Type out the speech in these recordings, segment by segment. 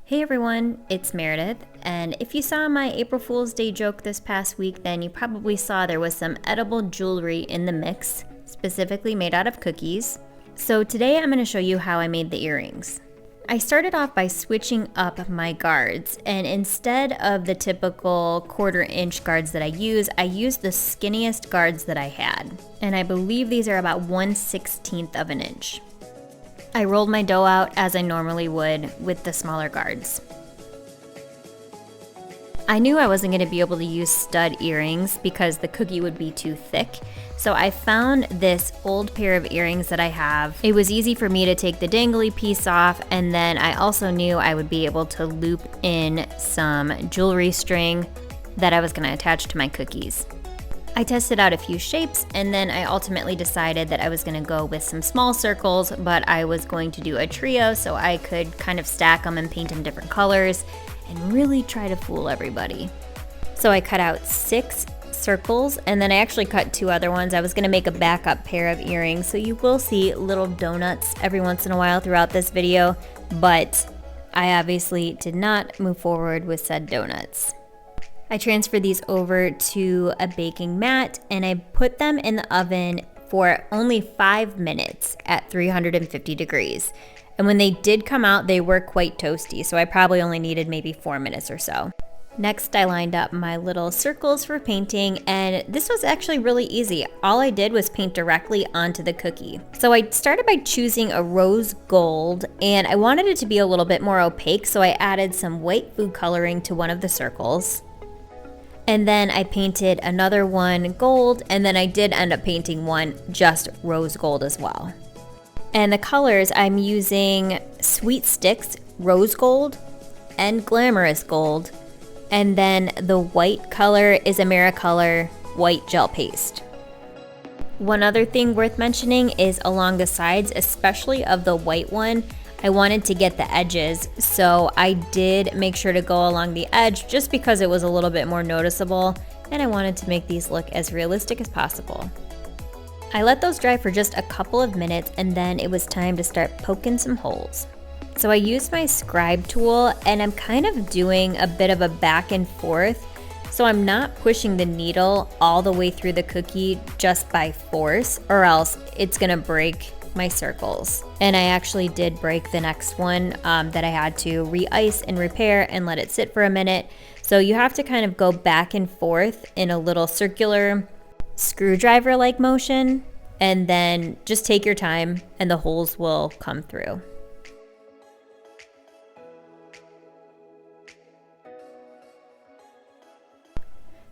Hey everyone, it's Meredith, and if you saw my April Fool's Day joke this past week, then you probably saw there was some edible jewelry in the mix, specifically made out of cookies. So today I'm going to show you how I made the earrings. I started off by switching up my guards, and instead of the typical 1/4 inch guards that I used the skinniest guards that I had. And I believe these are about 1/16 of an inch. I rolled my dough out as I normally would with the smaller guards. I knew I wasn't going to be able to use stud earrings because the cookie would be too thick, so I found this old pair of earrings that I have. It was easy for me to take the dangly piece off, and then I also knew I would be able to loop in some jewelry string that I was going to attach to my cookies. I tested out a few shapes, and then I ultimately decided that I was going to go with some small circles, but I was going to do a trio so I could kind of stack them and paint them different colors and really try to fool everybody. So I cut out 6 circles, and then I actually cut 2 other ones. I was going to make a backup pair of earrings, so you will see little donuts every once in a while throughout this video, but I obviously did not move forward with said donuts. I transferred these over to a baking mat and I put them in the oven for only 5 minutes at 350 degrees. And when they did come out, they were quite toasty, so I probably only needed maybe 4 minutes or so. Next, I lined up my little circles for painting, and this was actually really easy. All I did was paint directly onto the cookie. So I started by choosing a rose gold, and I wanted it to be a little bit more opaque, so I added some white food coloring to one of the circles. And then I painted another one gold, and then I did end up painting one just rose gold as well. And the colors, I'm using Sweet Sticks Rose Gold and Glamorous Gold, and then the white color is Americolor White Gel Paste. One other thing worth mentioning is along the sides, especially of the white one, I wanted to get the edges, so I did make sure to go along the edge just because it was a little bit more noticeable, and I wanted to make these look as realistic as possible. I let those dry for just a couple of minutes, and then it was time to start poking some holes. So I used my scribe tool, and I'm kind of doing a bit of a back and forth, so I'm not pushing the needle all the way through the cookie just by force, or else it's gonna break my circles. And I actually did break the next one that I had to re-ice and repair and let it sit for a minute. So you have to kind of go back and forth in a little circular screwdriver-like motion, and then just take your time and the holes will come through.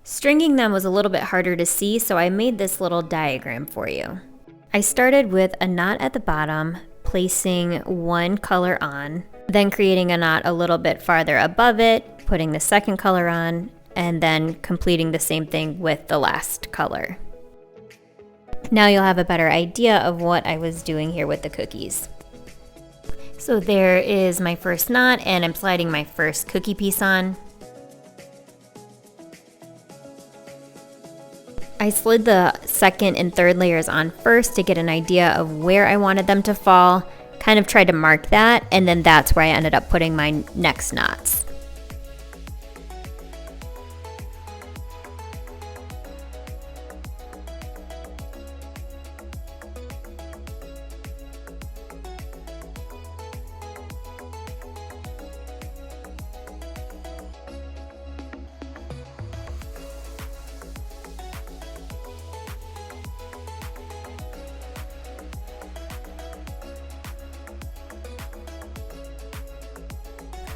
Stringing them was a little bit harder to see, so I made this little diagram for you. I started with a knot at the bottom, placing one color on, then creating a knot a little bit farther above it, putting the second color on, and then completing the same thing with the last color. Now you'll have a better idea of what I was doing here with the cookies. So there is my first knot, and I'm sliding my first cookie piece on. I slid the second and third layers on first to get an idea of where I wanted them to fall, kind of tried to mark that, and then that's where I ended up putting my next knots.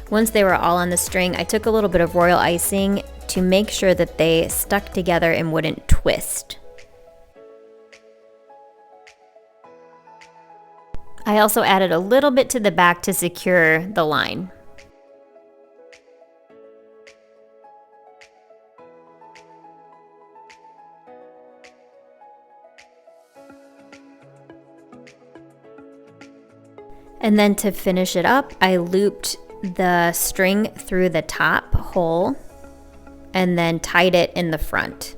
Once they were all on the string, I took a little bit of royal icing to make sure that they stuck together and wouldn't twist. I also added a little bit to the back to secure the line. And then to finish it up, I looped the string through the top hole and then tied it in the front.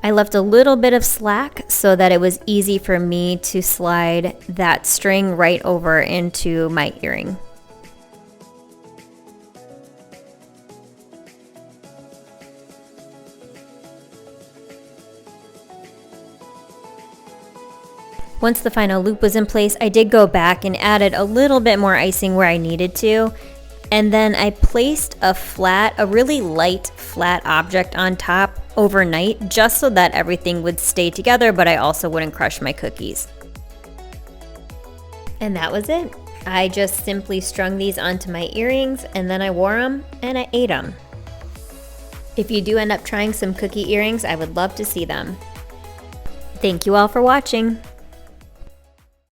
I left a little bit of slack so that it was easy for me to slide that string right over into my earring. Once the final loop was in place, I did go back and added a little bit more icing where I needed to. And then I placed a really light flat object on top overnight just so that everything would stay together, but I also wouldn't crush my cookies. And that was it. I just simply strung these onto my earrings and then I wore them and I ate them. If you do end up trying some cookie earrings, I would love to see them. Thank you all for watching.